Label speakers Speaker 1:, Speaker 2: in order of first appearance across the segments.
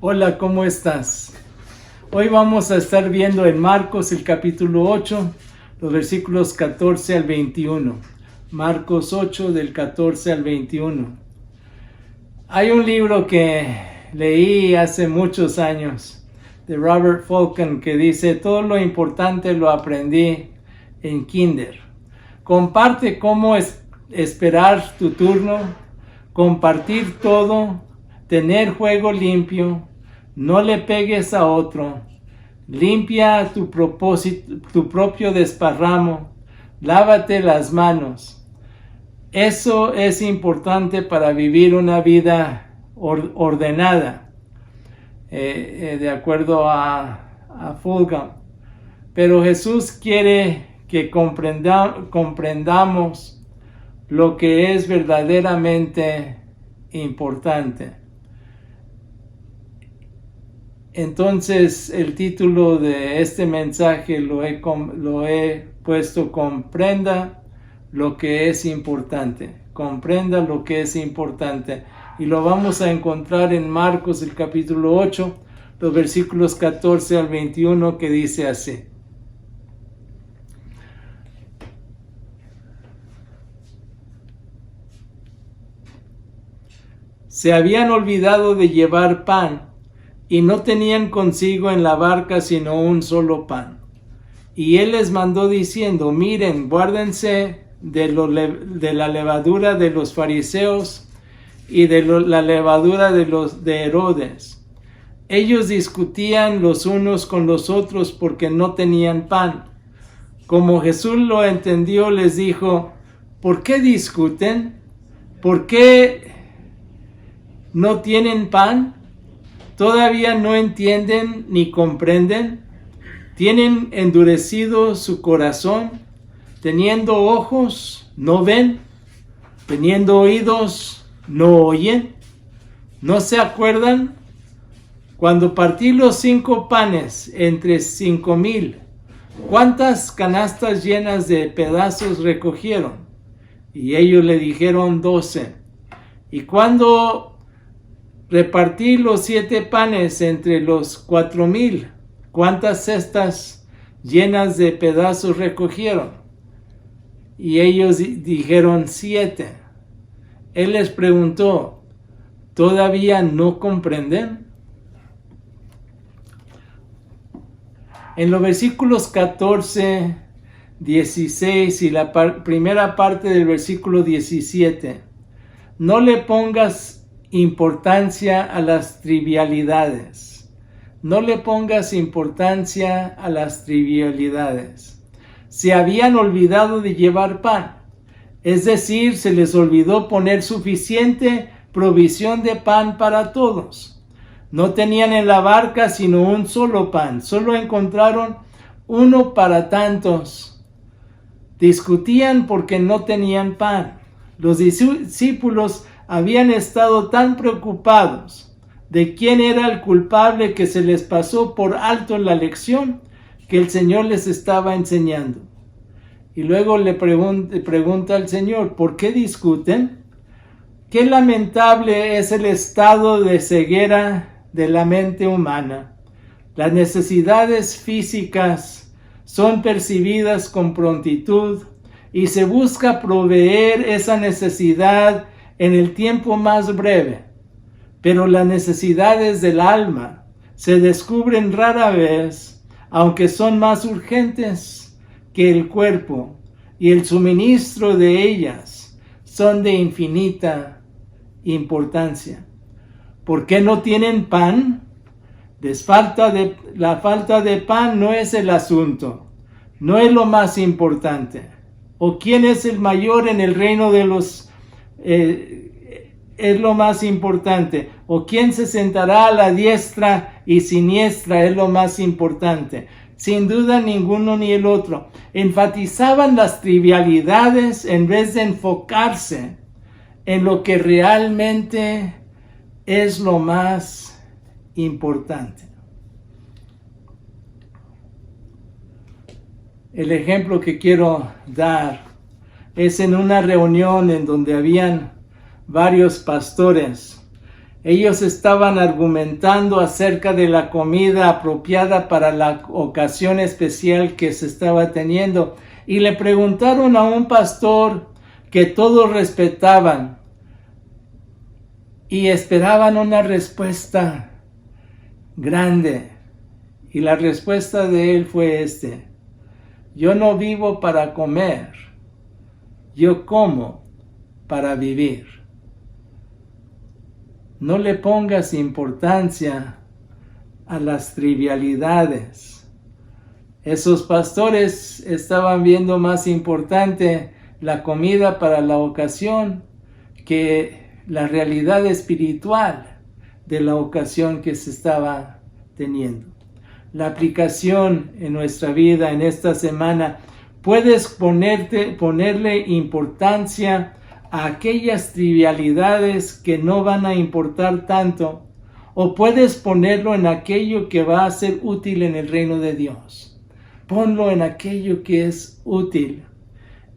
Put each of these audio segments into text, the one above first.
Speaker 1: Hola, ¿cómo estás? Hoy vamos a estar viendo en Marcos el capítulo 8, los versículos 14 al 21. Marcos 8 del 14 al 21. Hay un libro que leí hace muchos años de Robert Fulton que dice: todo lo importante lo aprendí en kinder. Comparte cómo esperar tu turno, compartir todo, tener juego limpio, no le pegues a otro, limpia tu propio desparramo, lávate las manos. Eso es importante para vivir una vida ordenada, de acuerdo a Fulton. Pero Jesús quiere que comprendamos lo que es verdaderamente importante. Entonces el título de este mensaje lo he puesto: comprenda lo que es importante. Comprenda lo que es importante. Y lo vamos a encontrar en Marcos el capítulo 8, los versículos 14 al 21, que dice así. Se habían olvidado de llevar pan y no tenían consigo en la barca sino un solo pan. Y él les mandó diciendo: miren, guárdense de la levadura de los fariseos y de la levadura de Herodes. Ellos discutían los unos con los otros porque no tenían pan. Como Jesús lo entendió, les dijo: ¿por qué discuten? ¿Por qué no tienen pan? ¿Todavía no entienden ni comprenden? ¿Tienen endurecido su corazón? Teniendo ojos, ¿no ven? Teniendo oídos, ¿no oyen? ¿No se acuerdan? Cuando partí los 5 panes entre 5,000, ¿cuántas canastas llenas de pedazos recogieron? Y ellos le dijeron: 12. Y cuando repartí los 7 panes entre los 4,000, ¿cuántas cestas llenas de pedazos recogieron? Y ellos dijeron: 7. Él les preguntó: ¿todavía no comprenden? En los versículos 14, 16 y la primera parte del versículo 17, no le pongas importancia a las trivialidades. No le pongas importancia a las trivialidades. Se habían olvidado de llevar pan. Es decir, se les olvidó poner suficiente provisión de pan para todos. No tenían en la barca sino un solo pan. Solo encontraron uno para tantos. Discutían porque no tenían pan. Los discípulos habían estado tan preocupados de quién era el culpable que se les pasó por alto la lección que el Señor les estaba enseñando. Y luego le pregunta al Señor: ¿por qué discuten? Qué lamentable es el estado de ceguera de la mente humana. Las necesidades físicas son percibidas con prontitud y se busca proveer esa necesidad en el tiempo más breve. Pero las necesidades del alma se descubren rara vez, aunque son más urgentes que el cuerpo, y el suministro de ellas son de infinita importancia. ¿Por qué no tienen pan? La falta de pan no es el asunto, no es lo más importante. ¿O quién es el mayor en el reino de los es lo más importante? ¿O quién se sentará a la diestra y siniestra? Es lo más importante. Sin duda ninguno ni el otro. Enfatizaban las trivialidades en vez de enfocarse en lo que realmente es lo más importante. El ejemplo que quiero dar es en una reunión en donde habían varios pastores Ellos estaban argumentando acerca de la comida apropiada para la ocasión especial que se estaba teniendo y le preguntaron a un pastor que todos respetaban y esperaban una respuesta grande. Y la respuesta de él fue yo no vivo para comer, yo como para vivir. No le pongas importancia a las trivialidades. Esos pastores estaban viendo más importante la comida para la ocasión que la realidad espiritual de la ocasión que se estaba teniendo. La aplicación en nuestra vida en esta semana, puedes ponerle importancia a aquellas trivialidades que no van a importar tanto, o puedes ponerlo en aquello que va a ser útil en el reino de Dios. Ponlo en aquello que es útil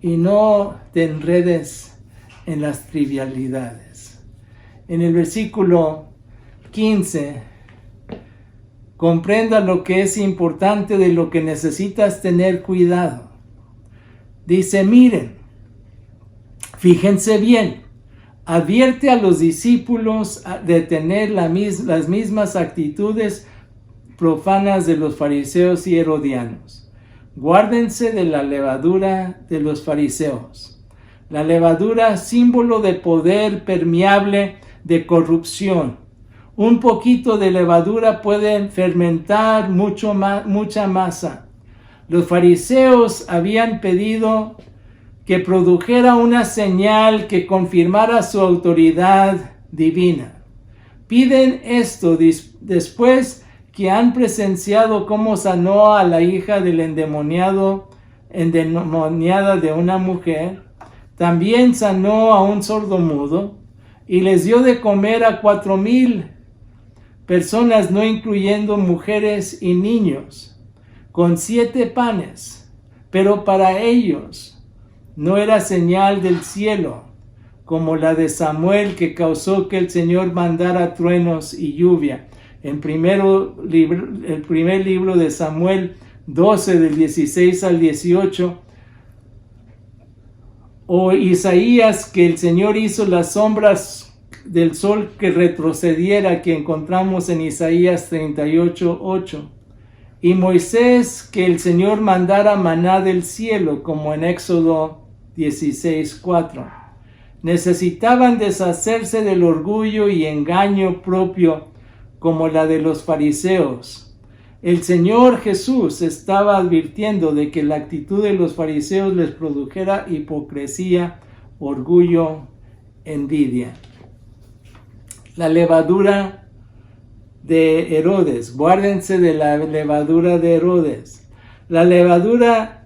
Speaker 1: y no te enredes en las trivialidades. En el versículo 15, comprenda lo que es importante, de lo que necesitas tener cuidado. Dice, miren, fíjense bien, advierte a los discípulos de tener las mismas actitudes profanas de los fariseos y herodianos. Guárdense de la levadura de los fariseos. La levadura, símbolo de poder permeable, de corrupción. Un poquito de levadura puede fermentar mucha masa. Los fariseos habían pedido que produjera una señal que confirmara su autoridad divina. Piden esto después que han presenciado cómo sanó a la hija del endemoniada de una mujer. También sanó a un sordomudo y les dio de comer a 4,000 personas, no incluyendo mujeres y niños, con 7 panes. Pero para ellos no era señal del cielo, como la de Samuel, que causó que el Señor mandara truenos y lluvia. El primer libro de Samuel 12, del 16 al 18, o Isaías, que el Señor hizo las sombras del sol que retrocediera, que encontramos en Isaías 38:8. Y Moisés, que el Señor mandara maná del cielo, como en Éxodo 16:4. Necesitaban deshacerse del orgullo y engaño propio, como la de los fariseos. El Señor Jesús estaba advirtiendo de que la actitud de los fariseos les produjera hipocresía, orgullo, envidia. La levadura de Herodes. Guárdense de la levadura de Herodes. La levadura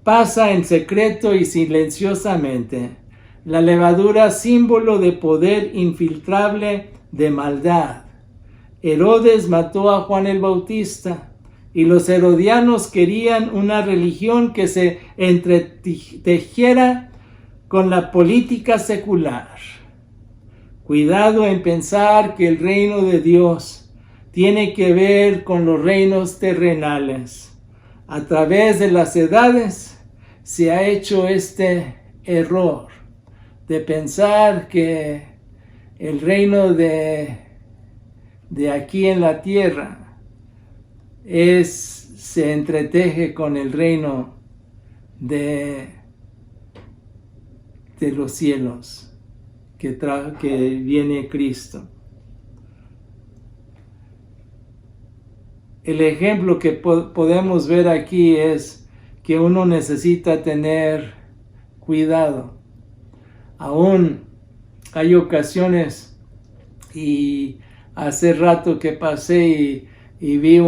Speaker 1: pasa en secreto y silenciosamente. La levadura, símbolo de poder infiltrable, de maldad. Herodes mató a Juan el Bautista y los herodianos querían una religión que se entretejiera con la política secular. Cuidado en pensar que el reino de Dios tiene que ver con los reinos terrenales. A través de las edades se ha hecho este error de pensar que el reino de aquí en la tierra se entreteje con el reino de los cielos. Que viene Cristo. El ejemplo que podemos ver aquí es que uno necesita tener cuidado. Aún hay ocasiones, y hace rato que pasé y vi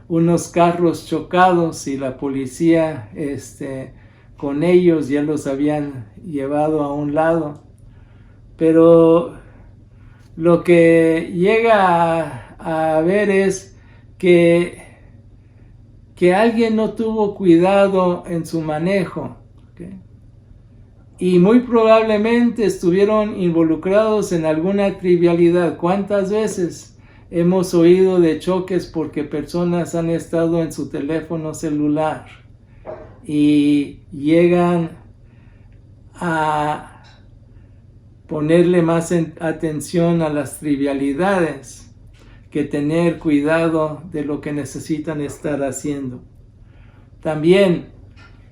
Speaker 1: unos carros chocados y la policía con ellos ya los habían llevado a un lado. Pero lo que llega a ver es que alguien no tuvo cuidado en su manejo, ¿okay? y muy probablemente estuvieron involucrados en alguna trivialidad. ¿Cuántas veces hemos oído de choques porque personas han estado en su teléfono celular y llegan a ponerle más atención a las trivialidades que tener cuidado de lo que necesitan estar haciendo? También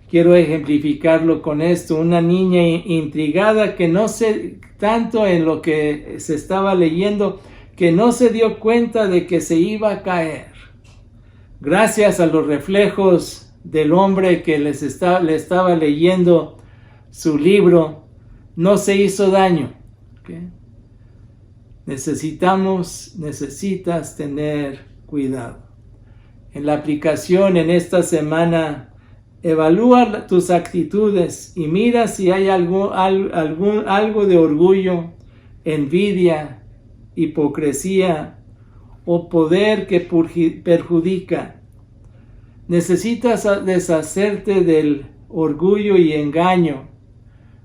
Speaker 1: quiero ejemplificarlo con esto. Una niña intrigada que no sé tanto en lo que se estaba leyendo, que no se dio cuenta de que se iba a caer. Gracias a los reflejos del hombre que le estaba leyendo su libro, no se hizo daño. ¿Okay? Necesitas tener cuidado. En la aplicación en esta semana, evalúa tus actitudes y mira si hay algo de orgullo, envidia, hipocresía o poder que perjudica. Necesitas deshacerte del orgullo y engaño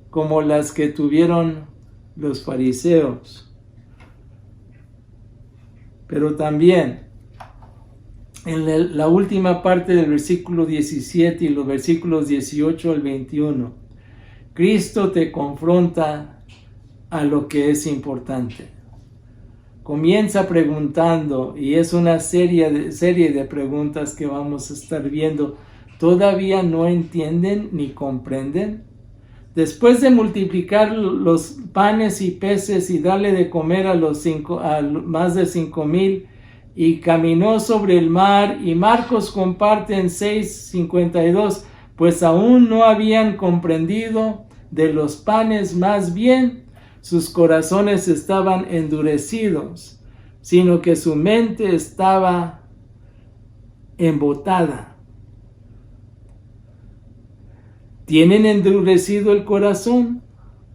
Speaker 1: como las que tuvieron los fariseos. Pero también en la última parte del versículo 17 y los versículos 18 al 21, Cristo te confronta a lo que es importante. Comienza preguntando, y es una serie de preguntas que vamos a estar viendo. ¿Todavía no entienden ni comprenden? Después de multiplicar los panes y peces y darle de comer a más de 5,000, y caminó sobre el mar, y Marcos comparte en 6:52, pues aún no habían comprendido de los panes, más bien sus corazones estaban endurecidos, sino que su mente estaba embotada. ¿Tienen endurecido el corazón?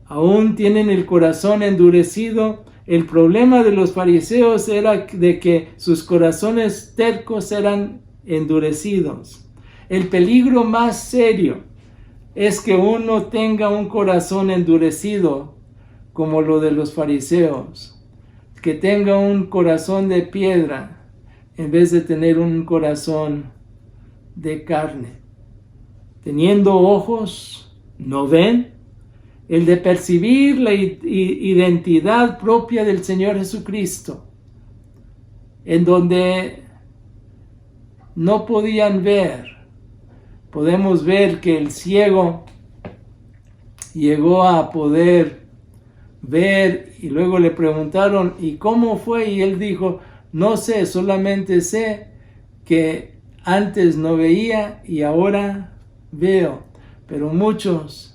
Speaker 1: ¿Aún tienen el corazón endurecido? El problema de los fariseos era de que sus corazones tercos eran endurecidos. El peligro más serio es que uno tenga un corazón endurecido como lo de los fariseos, que tenga un corazón de piedra en vez de tener un corazón de carne. Teniendo ojos, ¿no ven? El de percibir la identidad propia del Señor Jesucristo, en donde no podían ver. Podemos ver que el ciego llegó a poder ver y luego le preguntaron, ¿y cómo fue? Y él dijo, no sé, solamente sé que antes no veía y ahora veo. Pero muchos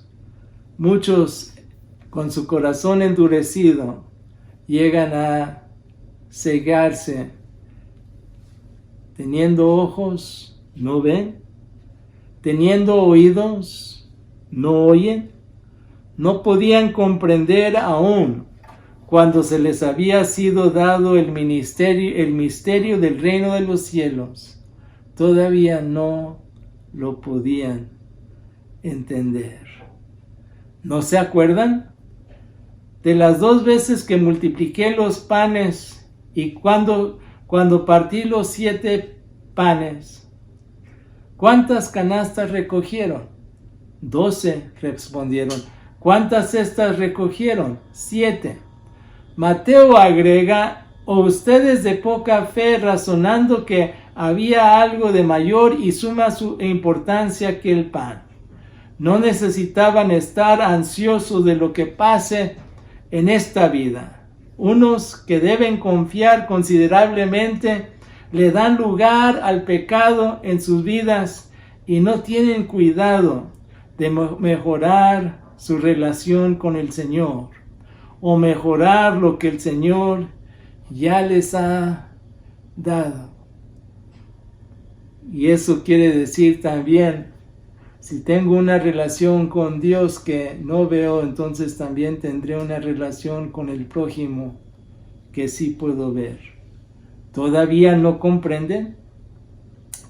Speaker 1: con su corazón endurecido llegan a cegarse. Teniendo ojos, ¿no ven? Teniendo oídos, ¿no oyen? No podían comprender aún cuando se les había sido dado el misterio del reino de los cielos. Todavía no lo podían entender. ¿No se acuerdan? De las 2 veces que multipliqué los panes y cuando partí los 7 panes, ¿cuántas canastas recogieron? 12 respondieron. ¿Cuántas cestas recogieron? 7. Mateo agrega, ¿o ustedes de poca fe razonando que había algo de mayor y suma importancia que el pan? No necesitaban estar ansiosos de lo que pase en esta vida. Unos que deben confiar considerablemente le dan lugar al pecado en sus vidas y no tienen cuidado de mejorar su relación con el Señor o mejorar lo que el Señor ya les ha dado. Y eso quiere decir también, si tengo una relación con Dios que no veo, entonces también tendré una relación con el prójimo que sí puedo ver. ¿Todavía no comprenden?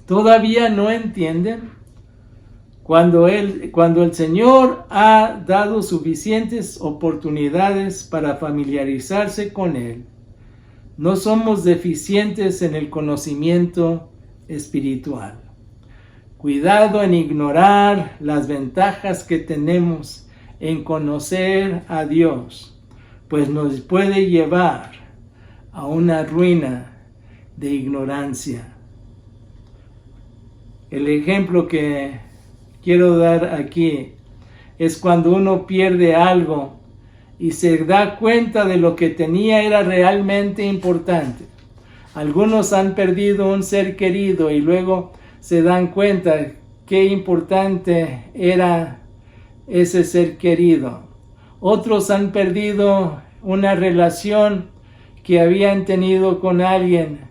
Speaker 1: ¿Todavía no entienden? Cuando el Señor ha dado suficientes oportunidades para familiarizarse con Él, no somos deficientes en el conocimiento espiritual. Cuidado en ignorar las ventajas que tenemos en conocer a Dios, pues nos puede llevar a una ruina de ignorancia. El ejemplo que quiero dar aquí es cuando uno pierde algo y se da cuenta de lo que tenía era realmente importante. Algunos han perdido un ser querido y luego se dan cuenta qué importante era ese ser querido. Otros han perdido una relación que habían tenido con alguien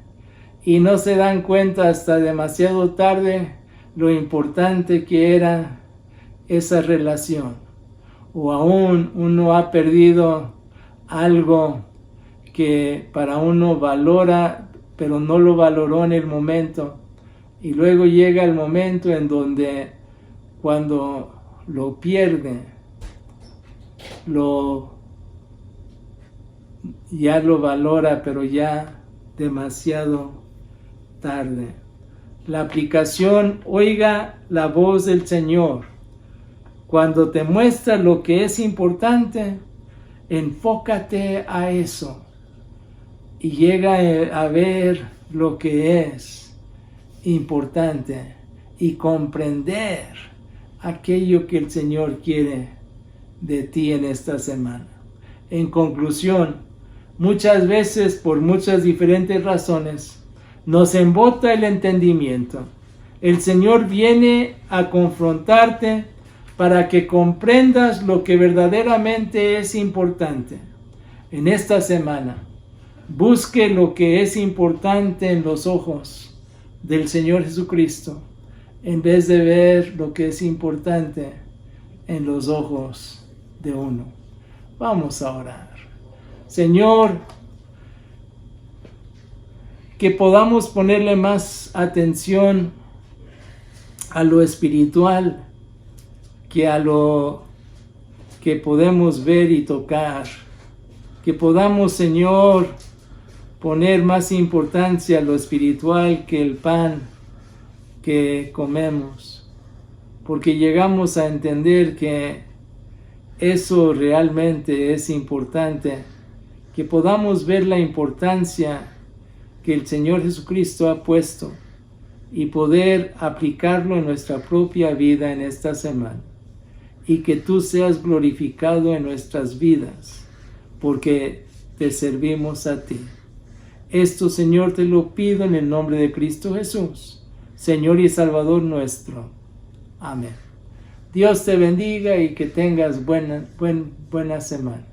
Speaker 1: y no se dan cuenta hasta demasiado tarde lo importante que era esa relación. O aún uno ha perdido algo que para uno valora, pero no lo valoró en el momento. Y luego llega el momento en donde cuando lo pierde, ya lo valora, pero ya demasiado tarde. La aplicación: oiga la voz del Señor. Cuando te muestra lo que es importante, enfócate a eso y llega a ver lo que es importante y comprender aquello que el Señor quiere de ti en esta semana. En conclusión, muchas veces, por muchas diferentes razones, nos embota el entendimiento. El Señor viene a confrontarte para que comprendas lo que verdaderamente es importante. En esta semana, busque lo que es importante en los ojos del Señor Jesucristo, en vez de ver lo que es importante en los ojos de uno. Vamos a orar. Señor, que podamos ponerle más atención a lo espiritual que a lo que podemos ver y tocar. Que podamos, Señor, poner más importancia a lo espiritual que el pan que comemos, porque llegamos a entender que eso realmente es importante, que podamos ver la importancia que el Señor Jesucristo ha puesto y poder aplicarlo en nuestra propia vida en esta semana, y que tú seas glorificado en nuestras vidas, porque te servimos a ti. Esto, Señor, te lo pido en el nombre de Cristo Jesús, Señor y Salvador nuestro. Amén. Dios te bendiga y que tengas buena semana.